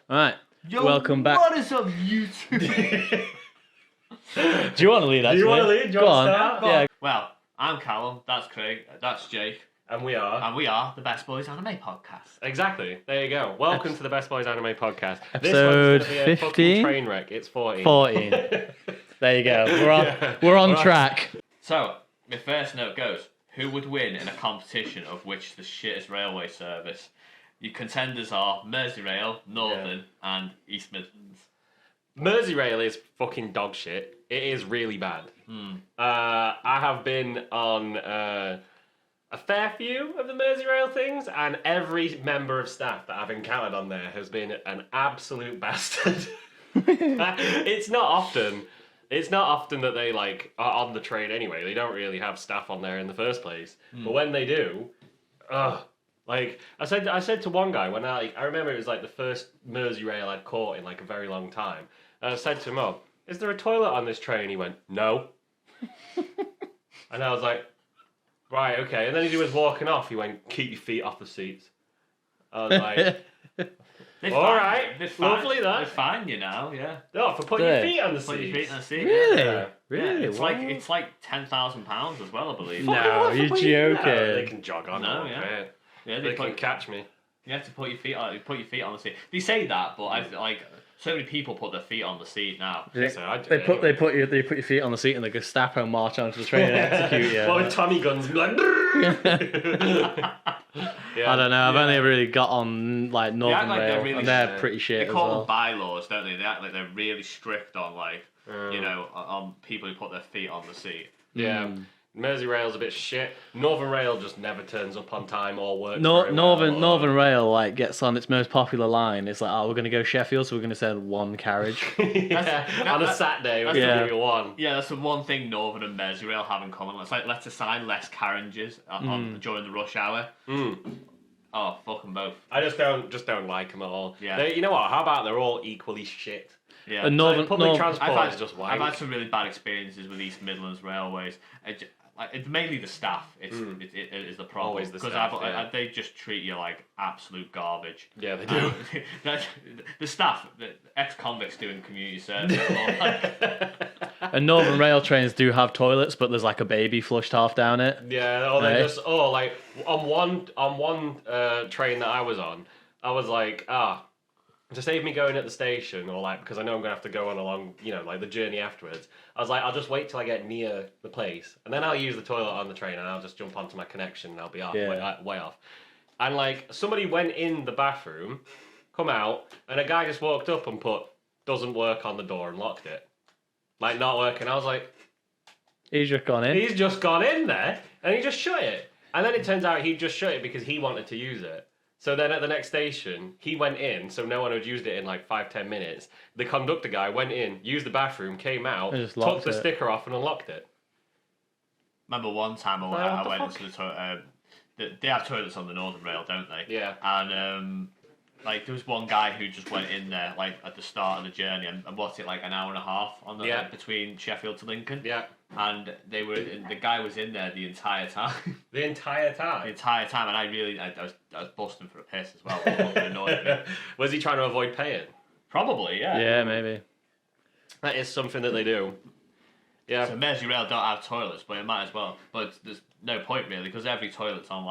Alright, Yo, welcome back. What is up, YouTube? Do you want to lead, actually? Do you want to lead? Do you Go want on. to start? Yeah. Well, I'm Callum, that's Craig, that's Jake, And we are. and we are the Best Boys Anime Podcast. Exactly. There you go. Welcome to the Best Boys Anime Podcast. Episode this one's going to be a 15? fucking train wreck. It's 14. 14. There you go. We're on Right. track. So, my first note goes, who would win in a competition of which the shittest railway service? Your contenders are Merseyrail, Northern, and East Midlands. Merseyrail is fucking dog shit. It is really bad. I have been on a fair few of the Merseyrail things, and every member of staff that I've encountered on there has been an absolute bastard. It's not often that they like are on the train anyway. They don't really have staff on there in the first place. But when they do, like I said to one guy when I remember it was like the first Merseyrail I'd caught in like a very long time. And I said to him, "Oh, is there a toilet on this train?" He went, "No." And I was like, "Right, okay." And then as he was walking off, he went, "Keep your feet off the seats." I was like, all right, lovely that. They fine you now, yeah. "No, for putting your feet on the seats." Put your feet on the seat. Really? Yeah. Really? Yeah, What? it's like £10,000 as well, I believe. No, Fucking you're what, you- joking. No, they can jog on. No, a yeah. bit. Yeah, They can catch me. You have to put your feet on the seat. They say that, but I like so many people put their feet on the seat now. So I do They it put anyway. your feet on the seat and the Gestapo march onto the train and execute you. Well, with Tommy guns, be like, yeah. I don't know. I've only ever really got on like Northern like Rail, they're really and they're strict. pretty shit They as call well. them bylaws, don't they? They act like they're really strict on on people who put their feet on the seat. Yeah. Merseyrail's a bit shit. Northern Rail just never turns up on time or works. very well, Northern Rail like gets on its most popular line. It's like, oh, we're gonna go Sheffield, so we're gonna send one carriage. Yeah, on a Saturday, we're Yeah. gonna give you one. Yeah, that's the one thing Northern and Merseyrail have in common. It's like let's assign less carriages during the rush hour. Oh, fuck them both. I just don't like them at all. Yeah. You know what? How about they're all equally shit? Yeah. And Like, public transport I've is just I've wank. had some really bad experiences with East Midlands Railways. It's mainly the staff. It is the problem. Always the because staff, yeah. they just treat you like absolute garbage. Yeah, they do. The staff, the ex-convicts doing community service. And Northern Rail trains do have toilets, but there's like a baby flushed half down it. Yeah, or they Right. just like on one train that I was on, I was like, to save me going at the station, or like because I know I'm gonna have to go on along, like the journey afterwards. I was like, I'll just wait till I get near the place, and then I'll use the toilet on the train, and I'll just jump onto my connection, and I'll be off, Yeah. way off. And like somebody went in the bathroom, come out, and a guy just walked up and put "doesn't work" on the door and locked it, like not working. I was like, He's just gone in. he's just gone in there and he just shut it. And then it turns out he just shut it because he wanted to use it. So then at the next station, he went in, so no one had used it in like 5-10 minutes. The conductor guy went in, used the bathroom, came out, And just took locked the it. sticker off and unlocked it. Remember one time what I the went fuck? into the toilet. They have toilets on the Northern Rail, don't they? Yeah. And like there was one guy who just went in there like at the start of the journey, and what's it like an hour and a half on the between Sheffield to Lincoln. Yeah. And the guy was in there the entire time. The entire The time. entire time, and I was busting for a piss as well. It fucking annoyed me. Was he trying to avoid paying? Probably, yeah. Yeah, maybe. That is something that they do. Yeah. So Merseyrail don't have toilets, but it might as well. But there's no point really because every toilet's on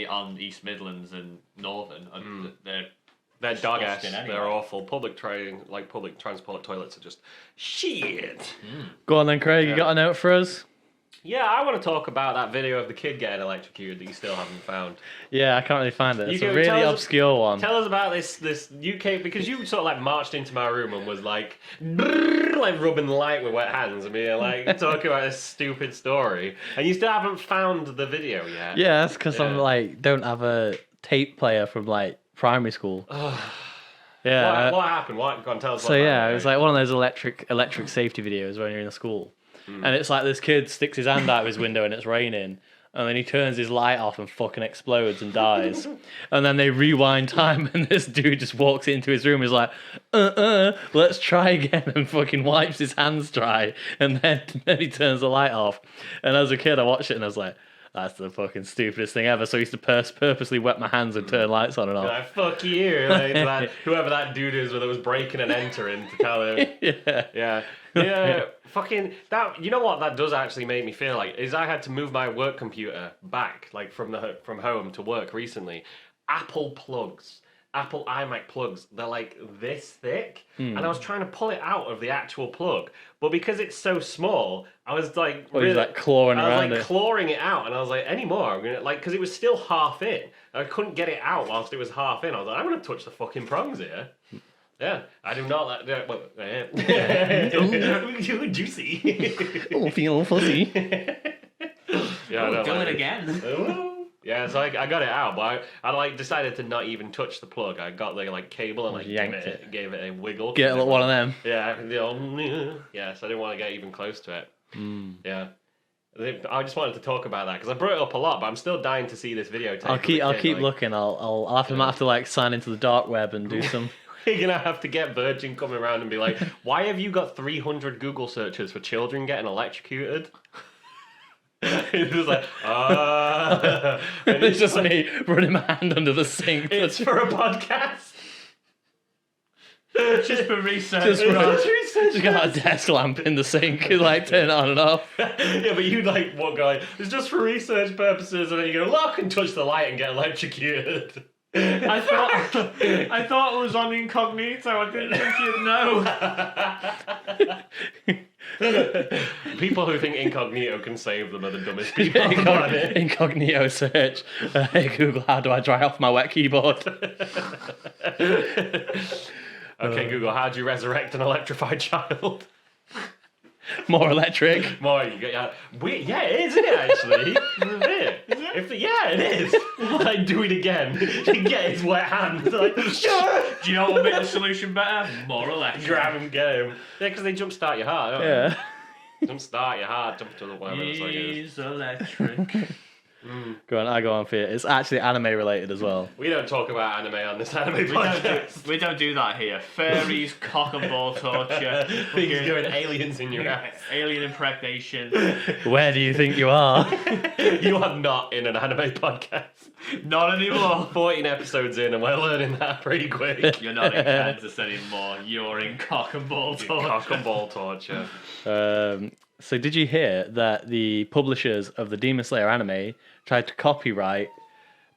on East Midlands and Northern, and They're dog ass. disgusting anyway. They're awful. Public transport toilets are just shit. Go on then, Craig. You Yeah. got a note for us? Yeah, I want to talk about that video of the kid getting electrocuted that you still haven't found. Yeah, I can't really find it. You It's a can really tell us- obscure one. Tell us about this UK, because you sort of like marched into my room and was like, brrr, like rubbing the light with wet hands and being like talking about this stupid story, and you still haven't found the video yet. Yeah, that's because I'm Yeah. like don't have a tape player from like primary school. Yeah. What happened? Go on, tell us. So yeah, it was like one of those electric safety videos when you're in a school, and it's like this kid sticks his hand out of his window and it's raining, and then he turns his light off and fucking explodes and dies, and then they rewind time and this dude just walks into his room and is like, let's try again, and fucking wipes his hands dry, and then he turns the light off, and as a kid I watched it and I was like, That's the fucking stupidest thing ever. So I used to purposely wet my hands and turn lights on and off. Like, fuck you. Like, whoever that dude is that was breaking and entering to tell him. Yeah. Yeah. Fucking that. You know what that does actually make me feel like is I had to move my work computer back like from home to work recently. Apple iMac plugs, they're like this thick, and I was trying to pull it out of the actual plug, but because it's so small, I was like, You're like clawing around it. clawing it out, and I was like, anymore, I'm gonna because it was still half in. I couldn't get it out whilst it was half in. I was like, I'm gonna touch the fucking prongs here. Yeah, I do not like that. Well, juicy. Oh, feel fuzzy. Yeah, I know, do it again. Yeah, so I got it out, but I like decided to not even touch the plug. I got the like cable and like gave it a wiggle. Get one of them. Yeah, yeah. So I didn't want to get even close to it. Yeah, I just wanted to talk about that because I brought it up a lot, but I'm still dying to see this videotape. I'll keep looking. I'll might have to like sign into the dark web and do some. You're gonna have to get Virgin coming around and be like, "Why have you got 300 Google searches for children getting electrocuted?" It's just like, it's just me running my hand under the sink. It's for a podcast. Just for research. Just got a desk lamp in the sink, like turn it on and off. Yeah, but you like what guy? It's just for research purposes, and then you go look and touch the light and get electrocuted. I thought it was on incognito. I didn't think you'd know. People who think incognito can save them are the dumbest people on the planet. Incognito search. Hey Google, how do I dry off my wet keyboard? Okay, Google, how do you resurrect an electrified child? More electric. More, you get, yeah, it is, isn't it, actually? It is. Like, do it again. You get his wet hand. Like, Do you know what would make the solution better? More electric. grab him, get him. Yeah, because they jumpstart your heart, don't Yeah. they? Jumpstart your heart, jump to the whatever it's like. He's electric. Go on for you. It's actually anime related as well. We don't talk about anime on this anime podcast. We don't do that here. Furries, cock and ball torture, Things going aliens in your ass. alien impregnation. Where do you think you are? You are not in an anime podcast. Not anymore. 14 episodes in, and we're learning that pretty quick. You're not in Kansas anymore. You're in cock and ball torture. Cock and ball torture. So did you hear that the publishers of the Demon Slayer anime tried to copyright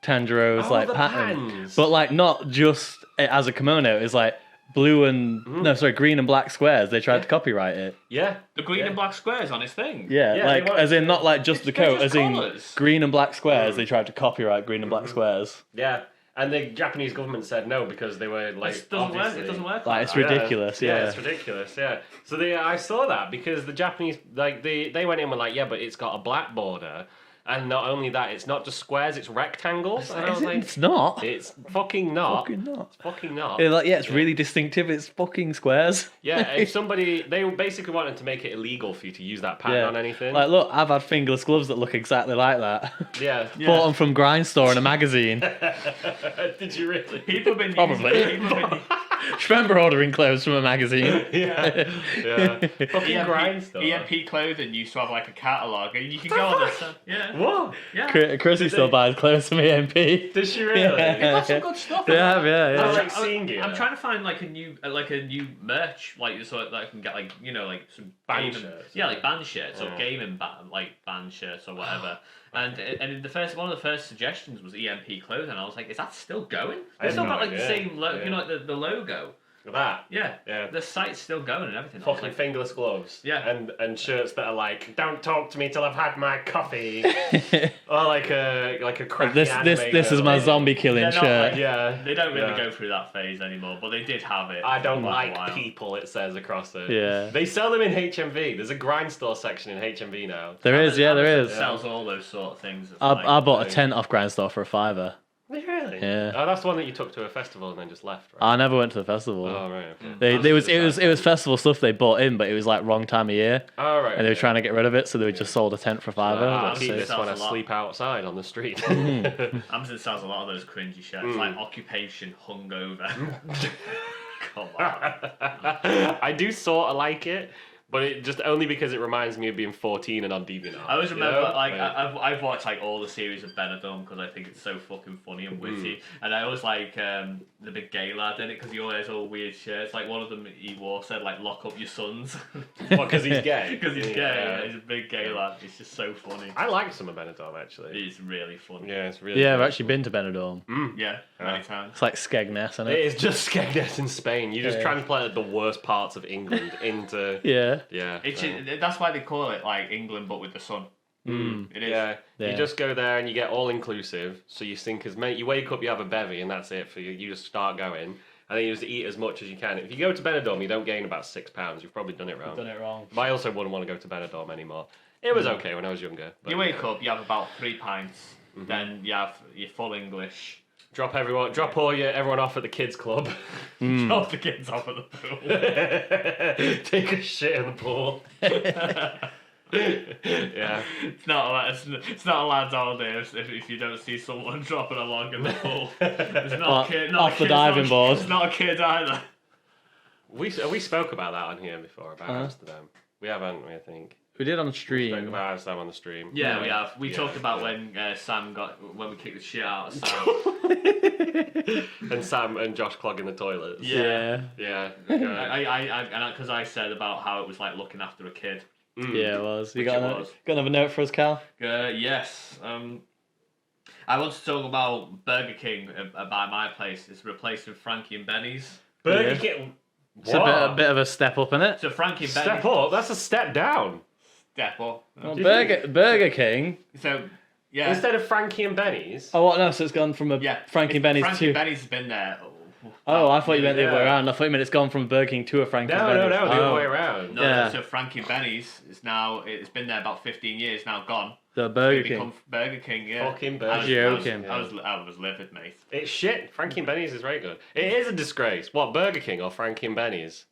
Tanjiro's the pattern, hands. but like not just as a kimono. It's like green and black squares. They tried to copyright it. Yeah. The green and black squares on his thing. Yeah, Yeah, like they want- as in not like just the coat, just as in colours. green and black squares. They tried to copyright green and black squares. Yeah. And the Japanese government said no because they were like, It doesn't work. obviously- It doesn't work. Like it's that. ridiculous. Yeah. it's ridiculous. Yeah. So I saw that because the Japanese they went in with like, yeah, but it's got a black border, and not only that, it's not just squares, it's rectangles. And I was like, It's not. it's fucking not. Fucking not. It's fucking not. It's really distinctive. It's fucking squares. Yeah, if they basically wanted to make it illegal for you to use that pattern on anything. Like, look, I've had fingerless gloves that look exactly like that. Yeah. Bought them from Grind Store in a magazine. Did you really? People have been Probably. Using, people have been, Remember ordering clothes from a magazine? Yeah. Fucking grind stuff. EMP clothing used to have like a catalogue, and you can go on this. Yeah. What? Yeah. Chrissy still buys clothes from EMP. Did she really? They've got some good stuff. Yeah. I like seeing it. I'm trying to find like a new merch, like so that I can get like some Band gaming- shirts. Yeah, like band shirts or Yeah. gaming band shirts or whatever. And one of the first suggestions was EMP clothing. And I was like, is that still going? I They've still had got no like the idea. same logo, Yeah. you know, like the logo. That. Yeah. Yeah. The site's still going and everything. I was Fucking like, fingerless gloves. Yeah. And shirts that are like, don't talk to me till I've had my coffee. Or like a crappy This is my anime zombie killing They're not shirt. like- Yeah. they don't really Yeah. go through that phase anymore, but they did have it. I don't for a like while. people, it says across it. Yeah. They sell them in HMV. There's a grind store section in HMV now. There is, there Amazon is. sells all those sort of things. It's I like- bought a tent off Grind Store for a $5. Really? Yeah. Oh, that's the one that you took to a festival and then just left, right? I never went to the festival. Oh, right. Okay. It was festival stuff they bought in, but it was like wrong time of year, Oh, right. and they were trying to get rid of it, so they just sold a tent for $5. I'll That's keep it. this when I Sounds a lot. sleep outside on the street. Amazon sells a lot of those cringy shirts, like occupation hungover. Come on. I do sort of like it, But it just only because it reminds me of being 14 and on DeviantArt. I always remember, you know? I've watched like all the series of Benidorm because I think it's so fucking funny and witty, and I always like the big gay lad in it because he always has all weird shirts. Like one of them he wore said like "lock up your sons." Because he's gay. Because he's gay. Yeah, he's a big gay lad. It's just so funny. I like some of Benidorm actually. It's really funny. Yeah, it's really. Yeah, I've good. actually been to Benidorm. Yeah, many times. It's like Skegness, isn't It it? is just Skegness in Spain. You just Yeah. transplanted the worst parts of England into. Yeah. Yeah. That's why they call it like England, but with the sun. It is. Yeah. Yeah. You just go there and you get all inclusive. So you think as many. You wake up, you have a bevy, and that's it for you. You just start going, and then you just eat as much as you can. If you go to Benidorm, you don't gain about 6 pounds. You've probably done it wrong. Done it wrong. But I also wouldn't want to go to Benidorm anymore. It was okay when I was younger. But, You wake up, you have about 3 pints, then you have your full English. Drop everyone off at the kids club. Drop the kids off at the pool. Take a shit in the pool. Yeah. It's not a lad's holiday if you don't see someone dropping a log in the pool. It's not a kid. Not Off a the kid, diving it's board. It's not a kid either. We spoke about that on here before about Amsterdam. We haven't, I think. We did on Spoke stream. about Amsterdam on the stream. Yeah, we have. We Yeah. talked about when when we kicked the shit out of Sam. And Sam and Josh clogging the toilets. Yeah. Yeah. Because I said about how it was like looking after a kid. Yeah, it was. You Which got, it another, was. got another note for us, Cal? Yes. I want to talk about Burger King by my place. It's replacing Frankie and Benny's. Burger Yeah. King. It's a bit of a step up, innit? So Frankie and Step Benny's. up? That's a step down. Step up. Well, Do you Burger King. So, yeah. Instead of Frankie and Benny's. Oh, what? No, so it's gone from a Frankie Benny's Frankie to... Benny's has been there. Oh, I thought you meant the other way Yeah. around. I thought you meant it's gone from Burger King to a Frankie No, Benny's. the Oh. other way around. No, Yeah. so Frankie Benny's is now, it's been there about 15 years, now gone. The Burger It's King. become Burger King, yeah. Fucking I Burger was- King. Joking. I was livid, mate. It's shit. Frankie and Benny's is very good. It is a disgrace. What, Burger King or Frankie and Benny's?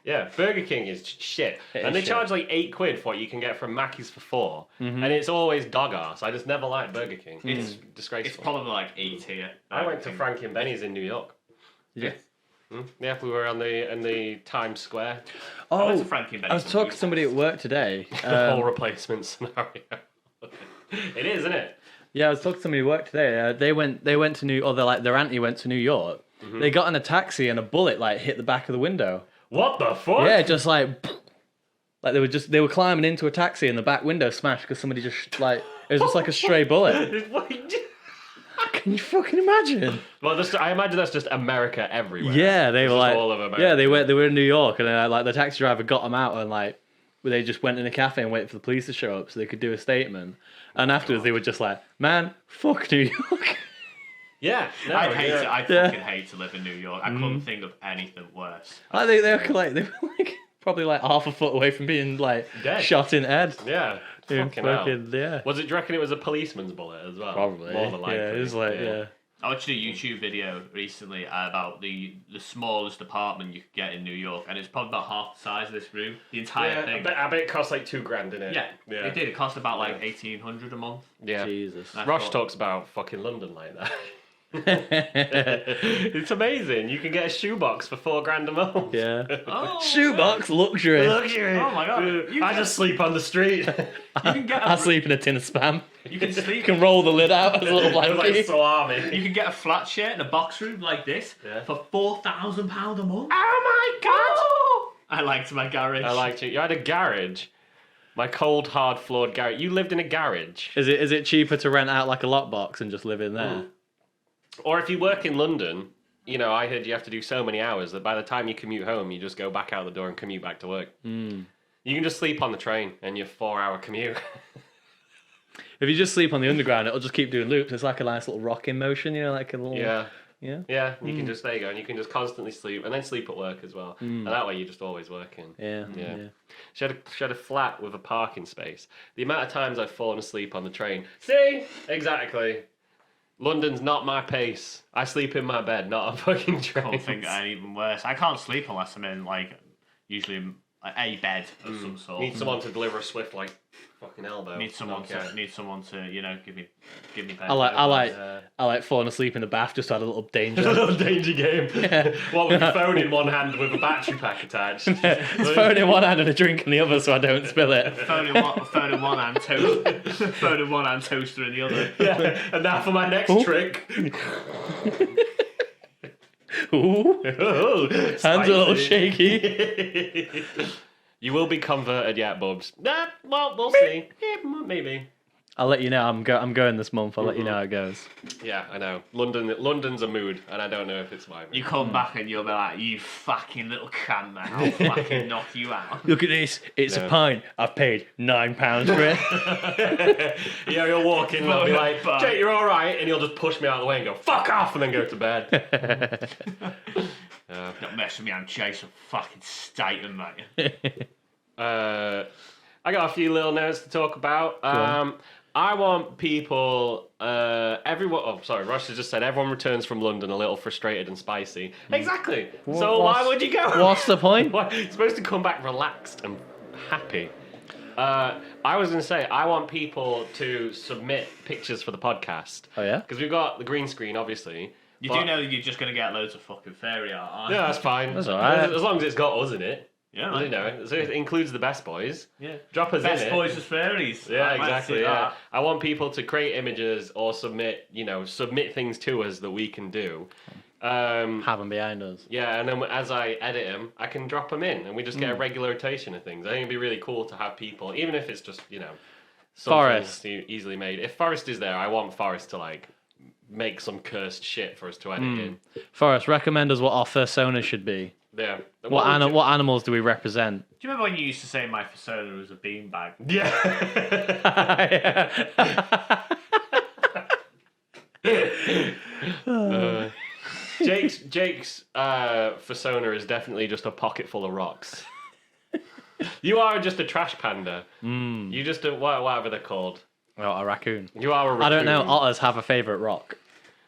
Yeah, Burger King is shit. It And is they shit. charge like £8 for what you can get from Mackey's for 4. And it's always dog arse. I just never liked Burger King. It's It's disgraceful. probably like 8 here. I went to Frankie and Benny's in New York. Yeah. Yeah, we were in the Times Square. I went Oh, to Frankie and I Benny's was in talking to somebody at work today. The whole replacement scenario. It is, isn't it? Yeah, I was talking to somebody at work today. They went to their auntie went to New York. They got in a taxi and a bullet like hit the back of the window. What the fuck? Yeah, just like they were climbing into a taxi and the back window smashed because somebody just like it was just like a stray bullet. Can you fucking imagine? Well, I imagine that's just America everywhere. Yeah, they It's were just like all of America. yeah, they were in New York and like the taxi driver got them out and like they just went in a cafe and waited for the police to show up so they could do a statement. And afterwards they were just like, man, fuck New York. Yeah. No, I Yeah. fucking hate to live in New York. I couldn't think of anything worse. I think they were like probably like half a foot away from being like Dead. shot in head. Yeah. Yeah, Fucking hell. yeah. Was it? Do you reckon it was a policeman's bullet as well? Probably. More than likely. Yeah, it was like yeah. I watched a YouTube video recently about the smallest apartment you could get in New York, and it's probably about half the size of this room. The entire thing. I bet it cost like $2,000, didn't it? Yeah, Yeah. it did. It cost about like $1,800 a month. Yeah. Jesus. That's Rosh what- talks about fucking London like that. It's amazing. You can get a shoebox for $4,000 a month. Yeah. Oh, Shoebox luxury. Luxury. Oh my God. You I can- just sleep on the street. You can get I sleep in a tin of spam. You can You sleep. can roll the lid out as a little It was like blanket. salami. You can get a flat share in a box room like this Yeah. for £4,000 a month. Oh my god! I liked my garage. I liked it. You had a garage. My cold, hard floored garage. You lived in a garage. Is it cheaper to rent out like a lockbox and just live in there? Or if you work in London, you know, I heard you have to do so many hours that by the time you commute home, you just go back out the door and commute back to work. You can just sleep on the train and your 4-hour commute. If you just sleep on the underground, it'll just keep doing loops. It's like a nice little rocking motion, you know, like a little Yeah. yeah. Yeah, you can just, there you go, and you can just constantly sleep, and then sleep at work as well. And that way you're just always working. Yeah. Yeah. She had a flat with a parking space. The amount of times I've fallen asleep on the train. See? Exactly. London's not my pace. I sleep in my bed, not on fucking I trains. don't think even worse. I can't sleep unless I'm in, like, usually a bed of some sort. Need someone to deliver a swift fucking elbow. Need someone to give me bed. I like falling asleep in the bath just to add a little danger. A little danger game. Yeah. What with your phone in one hand with a battery pack attached? It's phone in one hand and a drink in the other, so I don't spill it. Phone in one hand, phone in one hand, toaster in the other. Yeah. And now for my next trick. Ooh, hands a little Spicy. shaky. You will be converted yet, Bubs? Nah, well, we'll see. Yeah, maybe. I'll let you know. I'm going this month. I'll let you know how it goes. Yeah, I know. London's a mood, and I don't know if it's my mood. You come back and you'll be like, you fucking little can man, I'll fucking knock you out. Look at this. It's a pint. I've paid £9 for it. Yeah, you'll walk in and I'll be like, Jake, you're all right, and he'll just push me out of the way and go, fuck off, and then go to bed. Don't mess with me, I'm Chase of fucking Staten, mate. I got a few little notes to talk about. I want people, Ross has just said everyone returns from London a little frustrated and spicy. Exactly. So why would you go? What's the point? You're supposed to come back relaxed and happy. I was going to say, I want people to submit pictures for the podcast. Oh, yeah? Because we've got the green screen, obviously. You do know that you're just going to get loads of fucking fairy art, aren't you? Yeah, that's fine. That's all right. As long as it's got us in it. Yeah, You know, so it includes the best boys. Yeah. Drop us Best in boys it. as fairies. Yeah, I might exactly. see Yeah, that. I want people to create images or submit things to us that we can do. Have them behind us. Yeah, and then as I edit them, I can drop them in, and we just get a regular rotation of things. I think it'd be really cool to have people, even if it's just something Forrest. easily made. If Forrest is there, I want Forrest to make some cursed shit for us to edit in. Forrest, recommend us what our persona should be. Yeah. What animals do we represent? Do you remember when you used to say my persona was a beanbag? Yeah. Jake's persona is definitely just a pocket full of rocks. You are just a trash panda. You just whatever they're called. Well, a raccoon. You are a raccoon. I don't know. Otters have a favourite rock.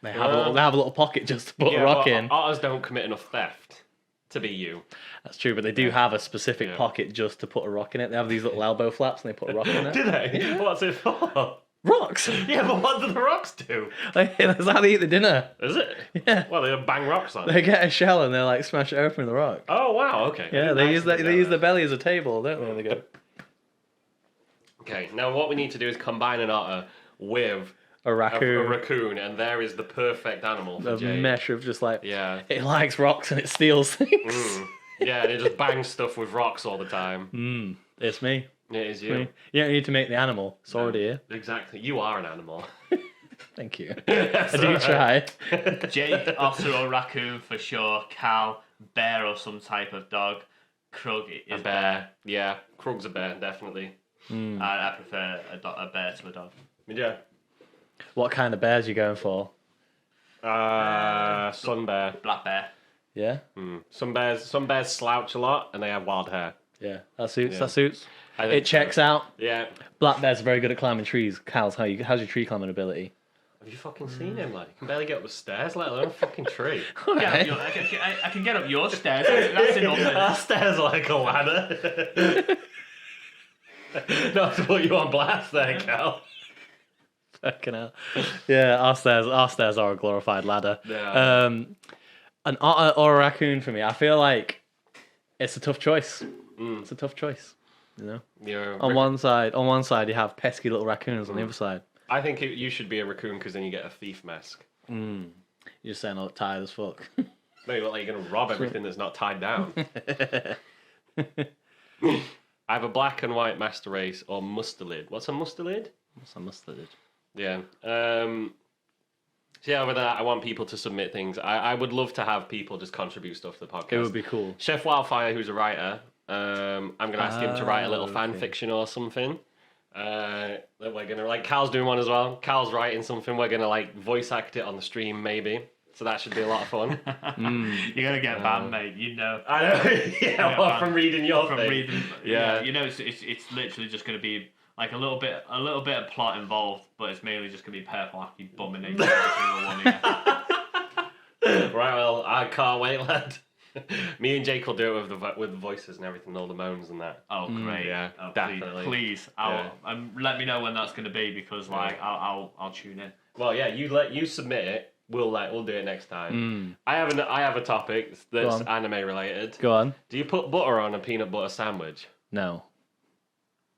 They have a little pocket just to put a rock in. Otters don't commit enough theft to be you. That's true, but they do have a specific pocket just to put a rock in it. They have these little elbow flaps and they put a rock in it. Do they? What's it for? Rocks! Yeah, but what do the rocks do? That's how they eat the dinner. Is it? Yeah. Well, they bang rocks on it. They get a shell and they smash it open with a rock. Oh, wow, okay. Yeah, they use the belly as a table, don't they? They go. Okay, now what we need to do is combine an otter with A raccoon. a raccoon, and there is the perfect animal for A Jake. mesh of just Yeah. it likes rocks and it steals things. Yeah, and it just bangs stuff with rocks all the time. It's me. It is Me. you. You don't need to make the animal. It's already here. Exactly. You are an animal. Thank you. I do try. Jake, otter or raccoon for sure. Cow, bear or some type of dog. Krug is A bear. Yeah, Krug's a bear, definitely. I prefer a bear to a dog. Yeah. What kind of bears you going for? Sun bear. Black bear. Yeah? Some bears slouch a lot, and they have wild hair. Yeah. That suits. Yeah. That suits. I think It checks out. Yeah. Black bears are very good at climbing trees. Cows, how's your tree climbing ability? Have you fucking seen him? Like, he can barely get up the stairs, let alone a fucking tree. Yeah, I can get up your stairs. That's enough. Our stairs are like a ladder. Not to put you on blast there, Cal. Fucking hell. Yeah, our stairs are a glorified ladder. Yeah. An otter or a raccoon for me. I feel like it's a tough choice. It's a tough choice. You know? Yeah. On one side you have pesky little raccoons. On the other side, I think you should be a raccoon because then you get a thief mask. you're just saying I look tired as fuck. No, you look like you're going to rob everything that's not tied down. I have a black and white master race or mustelid. What's a mustelid? What's a mustard? Yeah. So yeah, with that, I want people to submit things. I would love to have people just contribute stuff to the podcast. It would be cool. Chef Wildfire, who's a writer, I'm going to ask him to write a little fan okay. fiction or something. We're going to, Cal's doing one as well. Cal's writing something. We're going to, voice act it on the stream, maybe. So that should be a lot of fun. You're gonna get banned, mate. You know. I know. Yeah, from reading your thing. Reading. Yeah. You know, it's literally just gonna be like a little bit of plot involved, but it's mainly just gonna be purple hockey bumming into every single one. Yeah. Right, well, I can't wait, lad. Me and Jake will do it with the voices and everything, all the moans and that. Oh, great. Yeah, Oh, definitely. Please, let me know when that's going to be because I'll tune in. Well, yeah, you submit it. We'll do it next time. I have a topic that's anime related. Go on. Do you put butter on a peanut butter sandwich? No.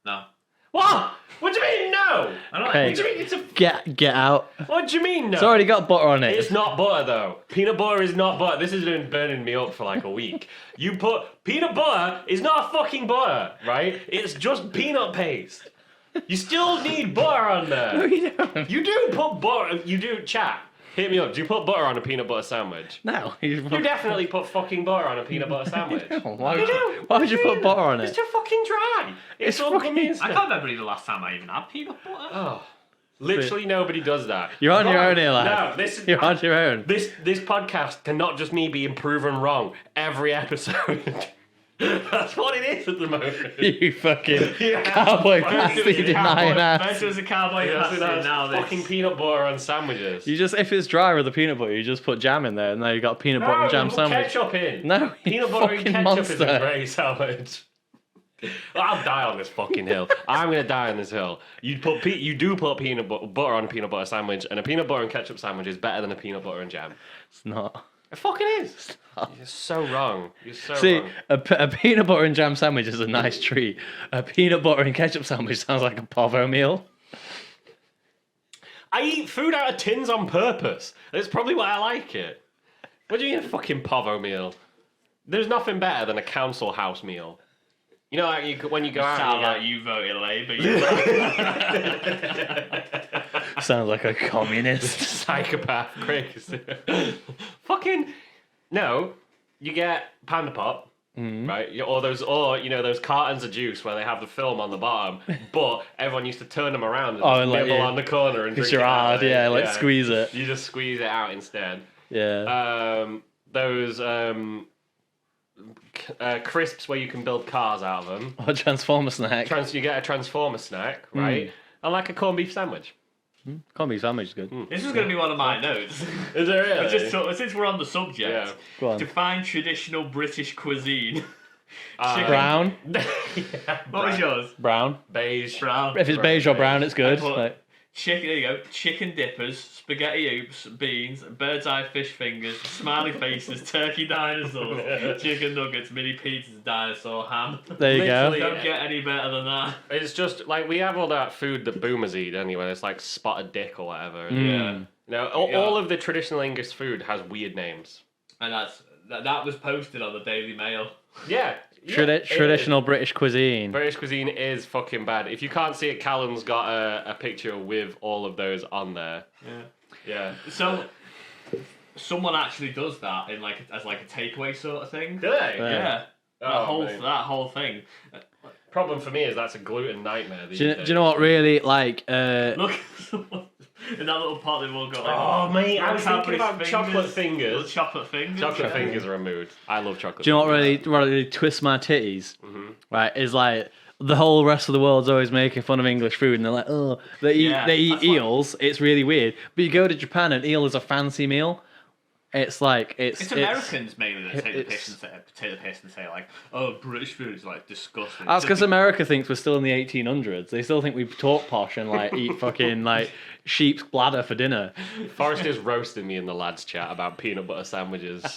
No. What? What do you mean no? I don't Okay. What do you mean it's a? Get out. What do you mean no? It's already got butter on it. It's not butter though. Peanut butter is not butter. This has been burning me up for like a week. You put peanut butter is not fucking butter, right? It's just peanut paste. You still need butter on there. No, you don't. You do put butter. You do chat. Hit me up. Do you put butter on a peanut butter sandwich? No. You definitely put fucking butter on a peanut butter sandwich. Why You would you do. put butter on It's it? too fucking dry. It's all fucking- gummy and I stuff. can't remember the last time I even had peanut butter. Oh, literally nobody does that. You're on your own here, No, lad. this is You're on your own. This podcast cannot just me being proven wrong every episode. That's what it is at the moment. You fucking Yeah. cowboy Fucking pasty denying cowboy ass. First it was a cowboy Yes, pasty, that's now this. fucking peanut butter on sandwiches. You just, if it's dry with the peanut butter, you just put jam in there, and now you got peanut butter and jam put sandwich. ketchup in. No, you Peanut butter and fucking ketchup is a monster. great sandwich. I'll die on this fucking hill. I'm gonna die on this hill. You do put peanut butter on a peanut butter sandwich, and a peanut butter and ketchup sandwich is better than a peanut butter and jam. It's not. It fucking is. You're so wrong. You're so See, wrong. a peanut butter and jam sandwich is a nice treat. A peanut butter and ketchup sandwich sounds like a povo meal. I eat food out of tins on purpose. That's probably why I like it. What do you mean a fucking povo meal? There's nothing better than a council house meal. You know, like when you go out. Sound and like you voted Labour. Sounds like a communist. Psychopath, crazy. Fucking no. You get Panda Pop, right? Or those cartons of juice where they have the film on the bottom, but everyone used to turn them around and just like, nibble yeah. on the corner and Because drink you're it out hard, of it. yeah, squeeze it. You just squeeze it out instead. Yeah. Those crisps where you can build cars out of them. Or Transformer snack. You get a Transformer snack, right? And like a corned beef sandwich. Corned beef sandwich is good. This was going to be one of my notes. Is there really? Since we're on the subject, Yeah. Go on. define traditional British cuisine. Chicken- Brown. What was yours? Brown. Beige. Brown. If it's beige or brown, it's good. I put- Like, Chicken, there you go. Chicken dippers, spaghetti oops, beans, bird's eye fish fingers, smiley faces, turkey dinosaurs, chicken nuggets, mini pizzas, dinosaur ham. there you Literally. go. Don't get any better than that. It's just like we have all that food that boomers eat anyway. It's like spotted dick or whatever. Yeah. You know, all of the traditional English food has weird names. And that was posted on the Daily Mail. Yeah. it is. Traditional British cuisine. British cuisine is fucking bad. If you can't see it, Callum's got a picture with all of those on there. Yeah. Yeah. So someone actually does that in as a takeaway sort of thing. Do they? Yeah. Oh, mate. That whole thing. Problem for me is that's a gluten nightmare. These Do you days. know what really, like, Look, in that little pot they've all got. Oh, mate, I was thinking Cadbury's about chocolate Little fingers. chocolate fingers. Chocolate yeah. fingers are a mood. I love chocolate. do you know what fingers. really twists my titties? Right, is like, the whole rest of the world's always making fun of English food, and they're like, oh, they eat that's like- eels. It's really weird. But you go to Japan, and eel is a fancy meal. It's like It's Americans mainly that take the piss and say like, oh, British food is like disgusting. That's because America thinks we're still in the 1800s. They still think we talk posh and like eat fucking like sheep's bladder for dinner. Forrest is roasting me in the lads chat about peanut butter sandwiches. Is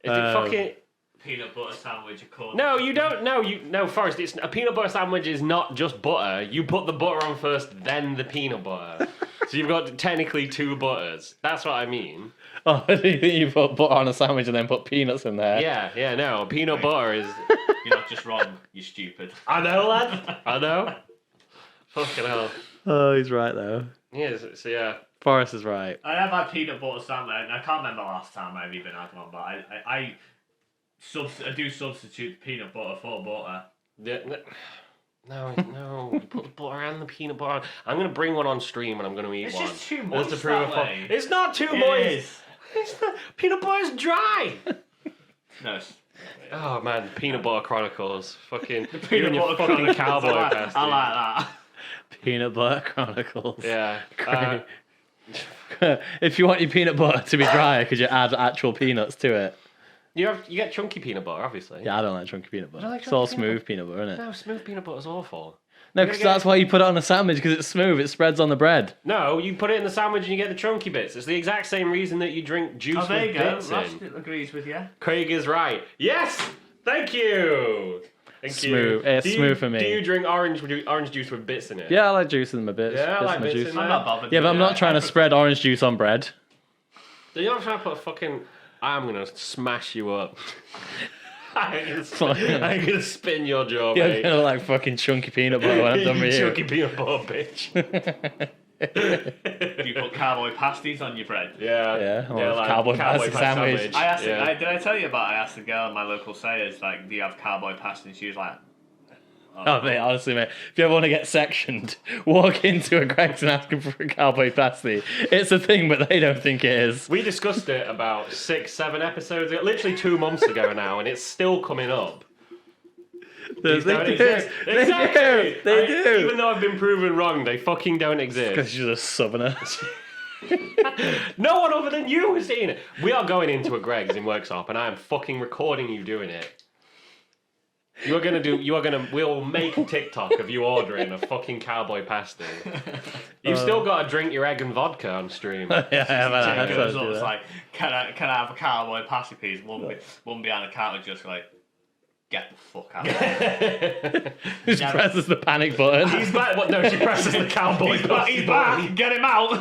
it fucking... peanut butter sandwich according. No, you don't. No, Forrest. It's a peanut butter sandwich is not just butter. You put the butter on first, then the peanut butter. So you've got technically two butters. That's what I mean. Oh, do you think you put butter on a sandwich and then put peanuts in there? Yeah. No, peanut butter is. You're not just wrong. You stupid. I know, lad. I know. Fucking hell. Oh, he's right though. Yeah. So yeah. Forrest is right. I have had peanut butter sandwich, and I can't remember last time I've even had one, but I do substitute peanut butter for butter. Yeah. No, you put the butter and the peanut butter on. I'm going to bring one on stream and I'm going to eat It's one. just too Just much to prove that a way. It's not too It much. is. It's not, peanut butter's dry. No, it's Oh man, peanut butter chronicles. Fucking you peanut and your butter fucking chronicles. cowboy I pasty. like that. Peanut butter chronicles. Yeah. Great. If you want your peanut butter to be drier, could you add actual peanuts to it? You get chunky peanut butter, obviously. Yeah, I don't like chunky peanut butter. I like It's all chunky peanut smooth peanut butter, isn't it? No, smooth peanut butter's awful. No, because that's why you put it on a sandwich, because it's smooth, it spreads on the bread. No, you put it in the sandwich and you get the chunky bits. It's the exact same reason that you drink juice there with you go. bits Ross in. agrees with you. Craig is right. Yes! Thank you! Thank Smooth. you. It's smooth for me. Do you drink orange juice with bits in it? Yeah, I like juice in my bits. Yeah, I like my bits juice. in I'm there. not bothered. Yeah, but with I'm it. not trying to spread orange juice on bread. So you're not trying to put a fucking... I'm going to smash you up. I'm gonna spin your jaw, You're mate. gonna like fucking chunky peanut butter when I'm done with you. Chunky peanut butter, bitch. You put cowboy pasties on your bread. Yeah, or cowboy pasty pie sandwich. I asked. Yeah. Did I tell you about? I asked the girl at my local Sayers, like, do you have cowboy pasty? And she was like, Oh, mate, honestly, mate, if you ever want to get sectioned, walk into a Greg's and ask him for a cowboy pasty. It's a thing, but they don't think it is. We discussed it about 6-7 episodes ago, literally 2 months ago now, and it's still coming up. They don't do. exist. They Exactly. do. They do. Even though I've been proven wrong, they fucking don't exist. Because you're a southerner. No one other than you has seen it. We are going into a Greg's in Worksop, and I am fucking recording you doing it. We'll make a TikTok of you ordering a fucking cowboy pasty. You've still got to drink your egg and vodka on stream. Yeah, it goes up, man. it's like, can I have a cowboy pasty, please? One behind the counter, just like, get the fuck out of here. Just presses the panic button. He's back. What? No, she presses the cowboy pasty He's button. back. Get him out.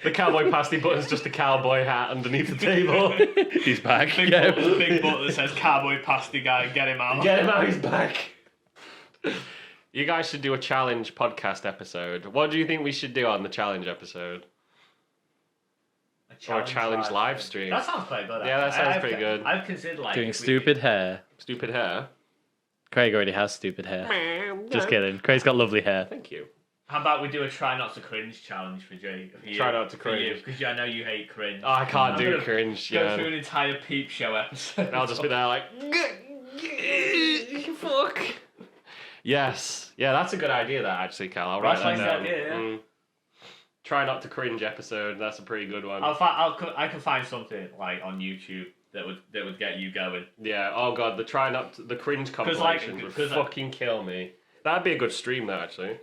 The cowboy pasty button's just a cowboy hat underneath the table. He's back. Big Yeah. button that says cowboy pasty guy. Get him out. Get him out, he's back. You guys should do a challenge podcast episode. What do you think we should do on the challenge episode? Or a challenge live stream. That sounds pretty good. Yeah, that actually. sounds pretty good. I've considered like Doing stupid hair. Stupid hair. Craig already has stupid hair. Just kidding. Craig's got lovely hair. Thank you. How about we do a try not to cringe challenge for Jake? Try not to cringe. Because I know you hate cringe. Oh, I can't I'm do gonna cringe. Go Yeah. through an entire peep show episode. And I'll just be there like, fuck. Yes. Yeah, that's a good idea. That actually, Cal. I'll write That's that a down. nice idea, yeah. Try not to cringe episode. That's a pretty good one. I can find something like on YouTube that would get you going. Yeah. Oh god, the cringe compilations would fucking kill me. That'd be a good stream, though. Actually,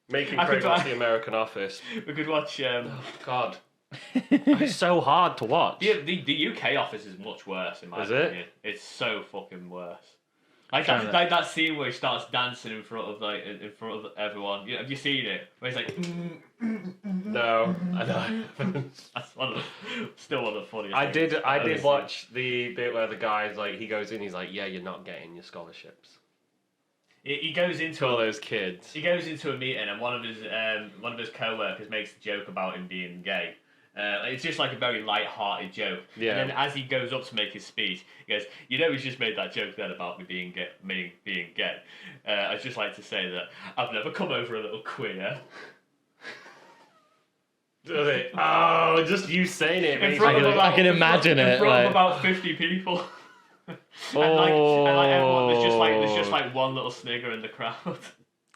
making Craig watch The American Office. We could watch. Oh god, it's so hard to watch. The UK Office is much worse in my opinion. It's so fucking worse. Like that scene where he starts dancing in front of everyone. Have you seen it? Where he's like, No, I know. That's still one of the funniest. I things did I've ever seen. watch the bit where the guy's like, he goes in, he's like, yeah, you're not getting your scholarships. He goes into all those kids. He goes into a meeting and one of his co-workers makes a joke about him being gay. It's just like a very light-hearted joke. Yeah. And then as he goes up to make his speech, he goes, "You know, he's just made that joke then about me being gay. I'd just like to say that I've never come over a little queer." Does it? Oh, just you saying it. I can imagine it. In front of about 50 people. and everyone, there's just like one little snigger in the crowd.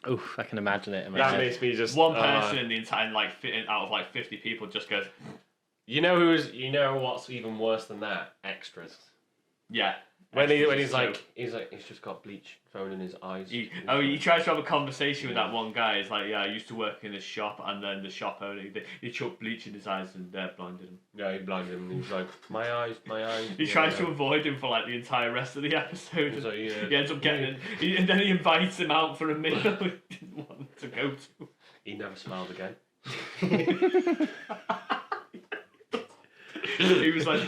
Oof, I can imagine it. That makes me just one person in the entire out of like 50 people just goes. You know what's even worse than that? Extras. Yeah. When he's just got bleach thrown in his eyes. He tries to have a conversation with that one guy. He's like, yeah, I used to work in this shop, and then the shop owner he chucked bleach in his eyes and blinded him. Yeah, he blinded him. And he's like, my eyes. He tries to avoid him for like the entire rest of the episode. He's like, yeah. He ends up getting and then he invites him out for a meal he didn't want to go to. He never smiled again. He was like,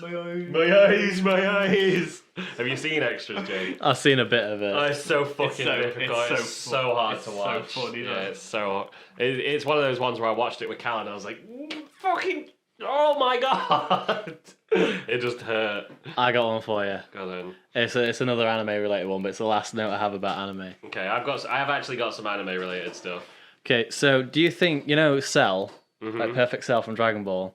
my eyes. Have you seen Extras, Jake? I've seen a bit of it. Oh, it's so fucking difficult. It's so hard to watch. It's so funny, yeah, it's so. It's one of those ones where I watched it with Cal and I was like, fucking, oh my god! It just hurt. I got one for you. Go then. It's another anime related one, but it's the last note I have about anime. Okay, I have actually got some anime related stuff. Okay, so do you think Cell, like Perfect Cell from Dragon Ball?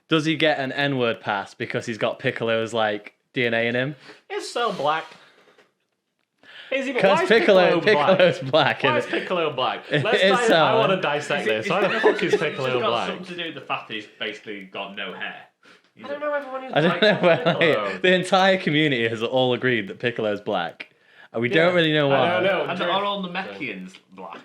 Does he get an N-word pass because he's got Piccolo's like DNA in him? Is Cell black? Is he? Why Because is Piccolo black? Piccolo's black. Why and- is Piccolo black? It's, I want to dissect this. Why the fuck is It's Piccolo got black? something to do with the fact that he's basically got no hair. I don't know everyone who's I don't black know on Piccolo. why. The entire community has all agreed that Piccolo's black. And we don't really know why. I don't know. And are all Namekians black?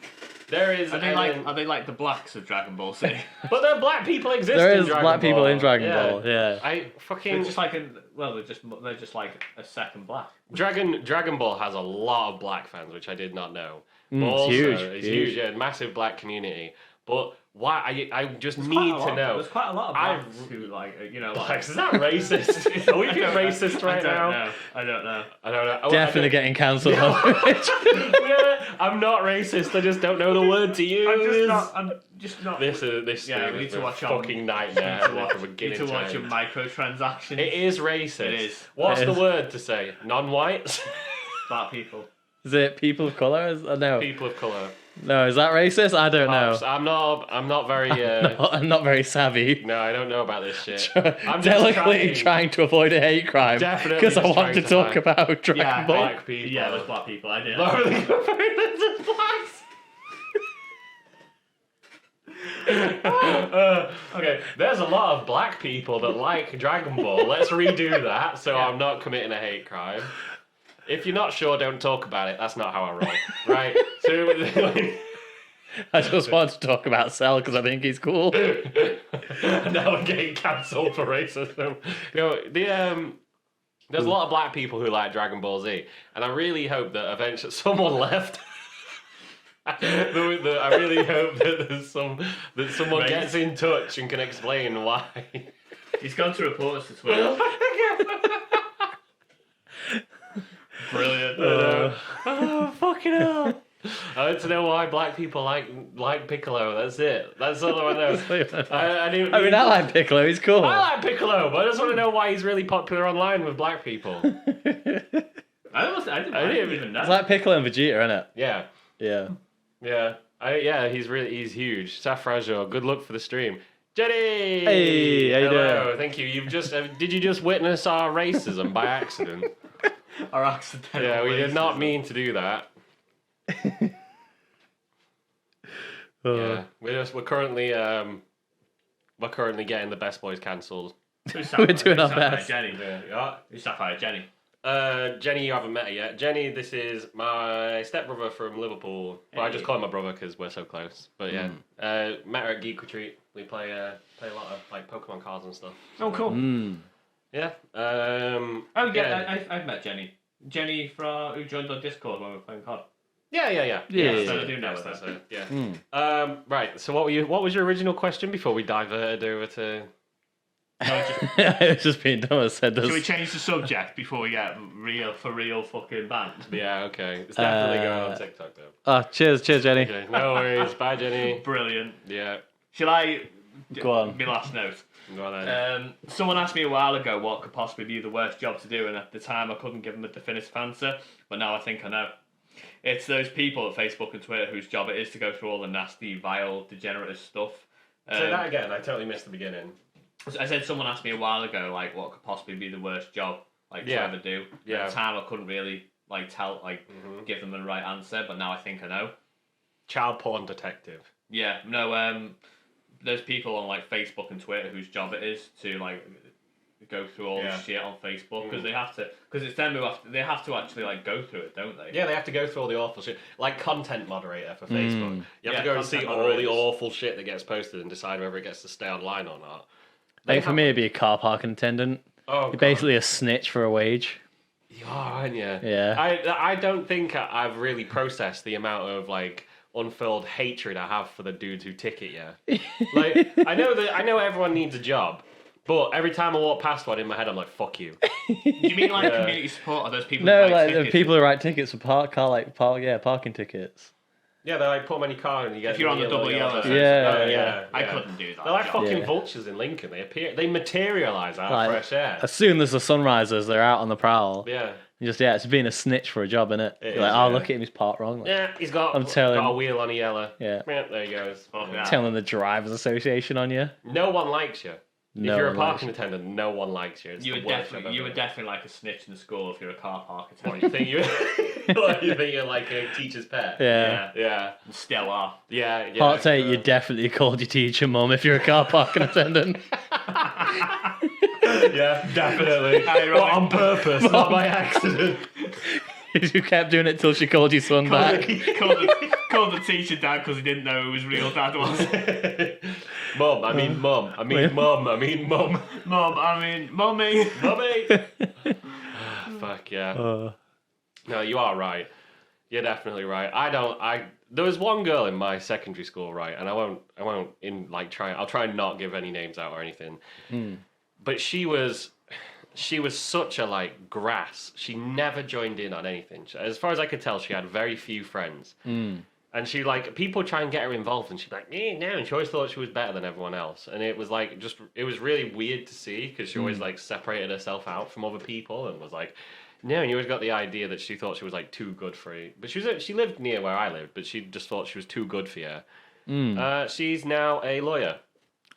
There is. Are they like the blacks of Dragon Ball Z? But there are black people exist. There in is Dragon black people Ball. in Dragon Ball, yeah. I fucking They're just like they're just like a second black. Dragon Ball has a lot of black fans, which I did not know. It's Also, huge, It's huge. huge. Yeah, massive black community. But why? I just There's need quite a to lot- know. There's quite a lot of I've- blacks who like Blacks, is that racist? Are we being racist right now? I don't know. I don't know. Oh, Definitely getting cancelled on Twitch. Yeah, I'm not racist. I just don't know the word to use. I'm just not. This Yeah, stream we need is to a watch fucking nightmare from beginning Need to watch to your end. microtransactions. It is racist. It is. What's It the is. word to say? Non-whites? Black people. Is it people of colour? No. People of colour. No, is that racist? I don't know. I'm not very. No, I'm not very savvy. No, I don't know about this shit. I'm just Delicately trying to avoid a hate crime. Definitely Because I just want to trying to talk find- about Dragon Yeah, Ball. black people. Yeah, there's black people. I did. Okay, there's a lot of black people that like Dragon Ball. Let's redo that so I'm not committing a hate crime. If you're not sure, don't talk about it. That's not how I roll. Right? So, I just want to talk about Cell because I think he's cool. now I'm getting cancelled for racism. There's a lot of black people who like Dragon Ball Z, and I really hope that eventually someone left. I really hope that someone gets in touch and can explain why. He's gone to report us to Twitter. Brilliant. Oh fucking hell! I want to know why black people like Piccolo. That's it. That's all I know. I like Piccolo, he's cool. I like Piccolo, but I just want to know why he's really popular online with black people. I didn't even know. It's like Piccolo and Vegeta, isn't it? Yeah, Yeah. yeah. He's huge. Safrajo, good luck for the stream. Jenny. Hey, how you hello. doing? Thank you. You've just did you just witness our racism by accident? Our accidental. Yeah, we did not racism. mean to do that. Yeah, we're currently getting the Best Boys cancelled. We're doing our best. Jenny. Yeah. Who's Sapphire? Jenny. Jenny, you haven't met her yet. Jenny, this is my stepbrother from Liverpool. Well, I just call him my brother because we're so close. But yeah, met her at Geek Retreat. We play a lot of like Pokemon cards and stuff. Oh, cool. Yeah. Oh yeah, I've met Jenny. Jenny who joined our Discord when we were playing COD. Yeah. So I do know that's her. it. Yeah. Right. So what was your original question before we diverted over to? It's just being dumb. I said Should we this. change the subject before we get real fucking banned? Yeah. Okay. It's definitely going on TikTok though. Oh, cheers, Jenny. Okay. No worries. Bye, Jenny. Brilliant. Yeah. Shall I? Go on. My last note. Go on then. Someone asked me a while ago what could possibly be the worst job to do, and at the time I couldn't give them a definitive answer, but now I think I know. It's those people at Facebook and Twitter whose job it is to go through all the nasty, vile, degenerate stuff. Say that again. I totally missed the beginning. I said someone asked me a while ago, like, what could possibly be the worst job, like, to ever do. Yeah. At the time I couldn't really, like, give them the right answer, but now I think I know. Child porn detective. Yeah, no, there's people on, like, Facebook and Twitter whose job it is to, like, go through all the shit on Facebook, because they have to, because it's them who they have to actually, like, go through it, don't they? Yeah, they have to go through all the awful shit. Like content moderator for Facebook. You have to go and see content all the moderators. awful shit that gets posted and decide whether it gets to stay online or not. I think for me, it'd be a car park attendant. Oh, You're basically a snitch for a wage. You are, aren't you? Yeah. I don't think I've really processed the amount of like unfilled hatred I have for the dudes who ticket you. Like I know everyone needs a job, but every time I walk past one in my head, I'm like, "Fuck you." Do you mean like community support, or those people? No, who like tickets? the people who write tickets for parking tickets. Yeah, they like put them on your car and you get. If you're on the double yellow. Yeah. I couldn't do that. They're like fucking Yeah. vultures in Lincoln. They materialize out Like, of fresh air. As soon as the sun rises, they're out on the prowl. Yeah. It's being a snitch for a job, innit? It You're like, is, oh, yeah. look at him, he's parked wrong. Like, Yeah, he's got I'm telling- got a wheel on a yellow. Yeah. There he goes. Oh, yeah. Telling the Drivers Association on you. No one likes you. No if you're a one likes parking attendant, no one likes you. It's You the were worst definitely job you were ever. definitely like a snitch in the school if you're a car park What, attendant. you think you? What, you think you're like a teacher's pet? Yeah. Yeah. And still are. Yeah. Part 8, you definitely called your teacher mum if you're a car parking attendant. Yeah, definitely. Ironic. But on purpose, not by accident. You kept doing it till she called your son back. Called the teacher dad because he didn't know who his real dad was. Mum, I mean mum. I mean mum. I mean mum. Mum, I mean, mummy. Mummy. Fuck yeah. No, you are right. You're definitely right. There was one girl in my secondary school, right, and I won't I'll try and not give any names out or anything. But she was such a like grass. She never joined in on anything. As far as I could tell, she had very few friends. And she like people try and get her involved, and she'd be like, no. And she always thought she was better than everyone else. And it was like it was really weird to see because she always like separated herself out from other people and was like, no. And you always got the idea that she thought she was like too good for you. But she lived near where I lived, but she just thought she was too good for you. She's now a lawyer.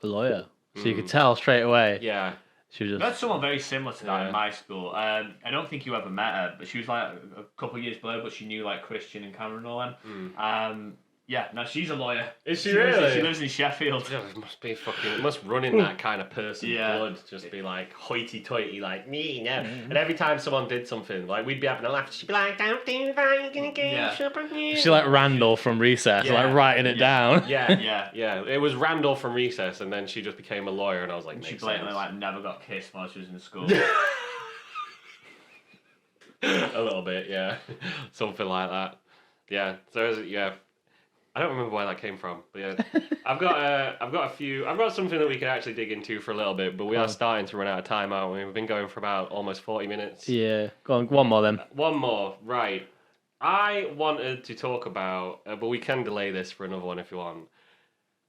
A lawyer. So you could tell straight away. Yeah. She was We had someone very similar to that Yeah. in my school. I don't think you ever met her, but she was like a couple of years below, but she knew like Christian and Cameron and all them. Yeah, no, she's a lawyer. Is she really? She lives in Sheffield. Yeah, it must run in that kind of person's Yeah. blood. Just be like hoity-toity, like, me, no. And every time someone did something, like, we'd be having a laugh, she'd be like, don't do that, you're gonna get Yeah. super new. She's like Randall from Recess, Yeah. like writing it down. Yeah. It was Randall from Recess, and then she just became a lawyer, and I was like, She makes blatantly sense. like never got kissed while she was in school. A little bit, yeah. Something like that. Yeah, I don't remember where that came from, but yeah, I've got something that we can actually dig into for a little bit, but we are starting to run out of time, aren't we? We've been going for about almost 40 minutes. Yeah. Go on, one more then. One more, right. I wanted to talk about, but we can delay this for another one if you want.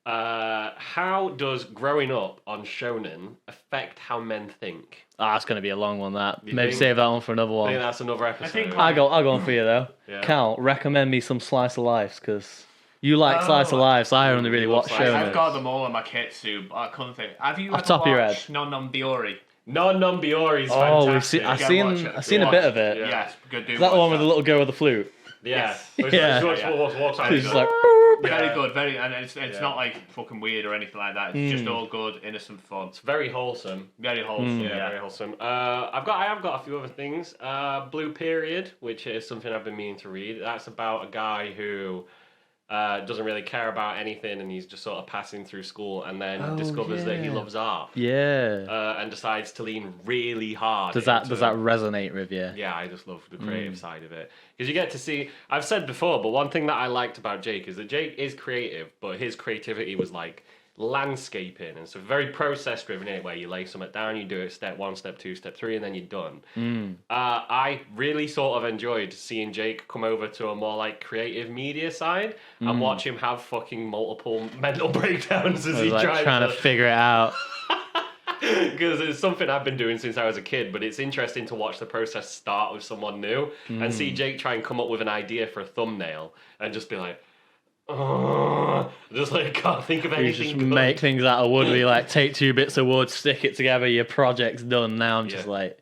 How does growing up on shonen affect how men think? That's going to be a long one, that. You Maybe think? save that one for another I think one. that's another episode. think I'll go on for you, though. Yeah. Cal, recommend me some Slice of Life, because you like Oh, Slice of Life, so I only really you love watch Slice of Life. shonen. I've got them all in my kitsu, but I couldn't think. Have you Off ever top of your watched Non-Non-Biori? Non-non-Biori is Oh, fantastic. I've Go seen watch it. I've seen a Watch bit of it. it. Yes, good. Is that the one with the little girl with the flute? Yeah. Yes. Yeah. Walks out. She's just like, Very Yeah. good, and it's Yeah. not like fucking weird or anything like that. It's just all good, innocent fun. It's very wholesome. Very wholesome. Yeah, very wholesome. I have got a few other things. Blue Period, which is something I've been meaning to read. That's about a guy who doesn't really care about anything, and he's just sort of passing through school, and then discovers that he yeah. loves art, yeah. and decides to lean really hard. Does that into- resonate with you? Yeah, I just love the creative side of it. Because you get to see, I've said before, but one thing that I liked about Jake is that Jake is creative, but his creativity was like landscaping, and so very process driven in it, where you lay something down, you do it step 1, step 2, step 3, and then you're done. I really sort of enjoyed seeing Jake come over to a more like creative media side and watch him have fucking multiple mental breakdowns as I he was like tries trying to figure it out. because it's something I've been doing since I was a kid, but it's interesting to watch the process start with someone new and see Jake try and come up with an idea for a thumbnail and just be like, just like can't think of You anything. just good. make things out of wood. We like take 2 bits of wood, stick it together. Your project's done. Now I'm just Yeah. like,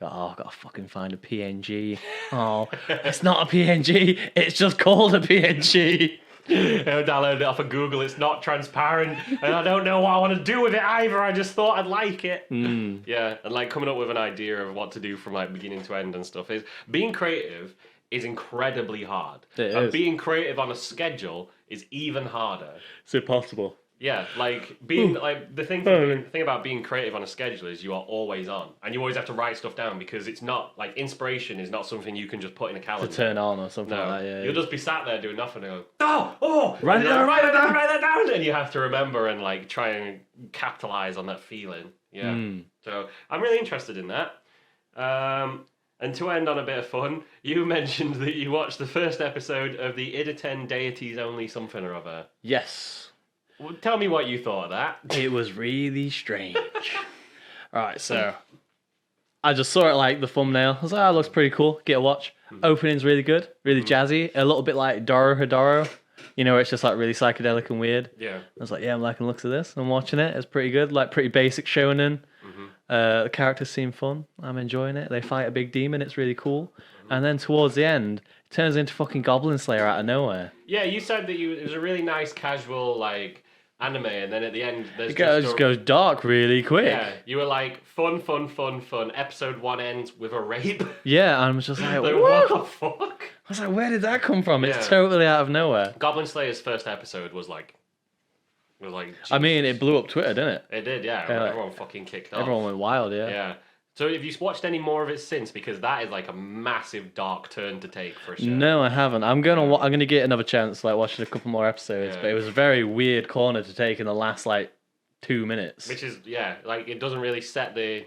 oh, I've got to fucking find a PNG. Oh, it's not a PNG. It's just called a PNG. I downloaded it off of Google. It's not transparent, and I don't know what I want to do with it either. I just thought I'd like it. Yeah, and like coming up with an idea of what to do from like beginning to end and stuff is being creative is incredibly hard. It and is. being creative on a schedule is even harder. It's impossible. Yeah, like being like the thing about being creative on a schedule is you are always on, and you always have to write stuff down because it's not like inspiration is not something you can just put in a calendar. To turn on or something No, like that. Yeah. you'll just be sat there doing nothing and go, Write it down, write that down, and you have to remember and like try and capitalize on that feeling. Yeah, so I'm really interested in that. And to end on a bit of fun, you mentioned that you watched the first episode of the Iditen Deities Only something or other. Yes. Well, tell me what you thought of that. It was really strange. Alright, so I just saw it like the thumbnail. I was like, oh, it looks pretty cool. Get a watch. Opening's really good, really jazzy. A little bit like Doro Hidoro. You know, where it's just like really psychedelic and weird. Yeah. I was like, yeah, I'm liking the looks of this. I'm watching it. It's pretty good. Like pretty basic shonen. The characters seem fun. I'm enjoying it. They fight a big demon. It's really cool. And then towards the end, it turns into fucking Goblin Slayer out of nowhere. Yeah, you said that it was a really nice casual like anime, and then at the end there's It just goes dark really quick. Yeah, you were like fun. Episode 1 ends with a rape. Yeah, and I was just like, Like, what? what the fuck? I was like, where did that come from? It's Yeah. totally out of nowhere. Goblin Slayer's first episode was like. I mean, it blew up Twitter, didn't it? It did, yeah. Yeah, Everyone fucking kicked off. Everyone went wild, yeah. Yeah. So have you watched any more of it since? Because that is like a massive dark turn to take for a show. No, I haven't. I'm gonna get another chance, like watching a couple more episodes. Yeah. But it was a very weird corner to take in the last like 2 minutes. Which is, yeah, like it doesn't really set the.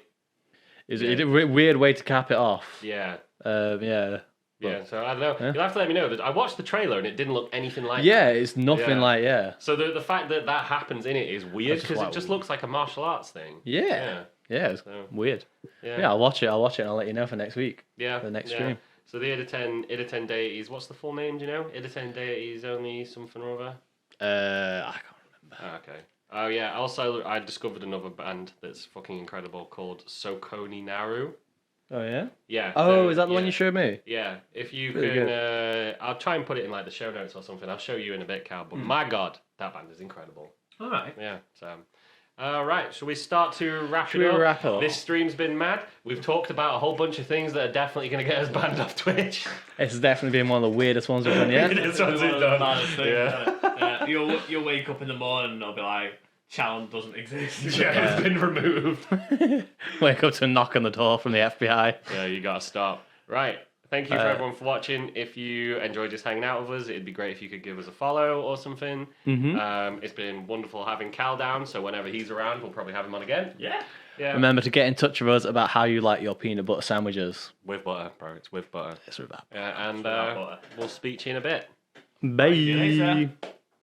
It's a weird way to cap it off. Yeah. Yeah. Yeah, so I don't know. Yeah. You'll have to let me know. That I watched the trailer and it didn't look anything like Yeah, that. it's nothing Yeah. like yeah. So the fact that happens in it is weird That's just because it like- just looks like a martial arts thing. Yeah. Yeah, it's So, weird. yeah. Yeah, I'll watch it. And I'll let you know for next week. Yeah. The next yeah. stream. So the Ida 10 deities, what's the full name, do you know? Ida 10 deities only something or other? I can't remember. Oh, okay. Oh yeah, also I discovered another band that's fucking incredible called Sokoni Naru. Oh yeah. Yeah. Oh, is that the one you showed me? Yeah, if you Really can, I'll try and put it in like the show notes or something. I'll show you in a bit, Cal. But my God, that band is incredible. All right. Yeah. So, right. Shall we start to wrap Should it we up? wrap up? This stream's been mad. We've talked about a whole bunch of things that are definitely going to get us banned off Twitch. It's definitely been one of the weirdest ones we've done yet. This one's done. Yeah. You'll wake up in the morning and I'll be like, challenge doesn't exist. Yeah, it's been removed. Wake up to a knock on the door from the FBI. Yeah, you gotta stop. Right. Thank you for everyone for watching. If you enjoyed just hanging out with us, it'd be great if you could give us a follow or something. It's been wonderful having Cal down, so whenever he's around, we'll probably have him on again. Yeah. Yeah. Remember to get in touch with us about how you like your peanut butter sandwiches. With butter, bro. It's with butter. It's with that. Yeah, and without butter. we'll speak to you in a bit. Bye. See you later.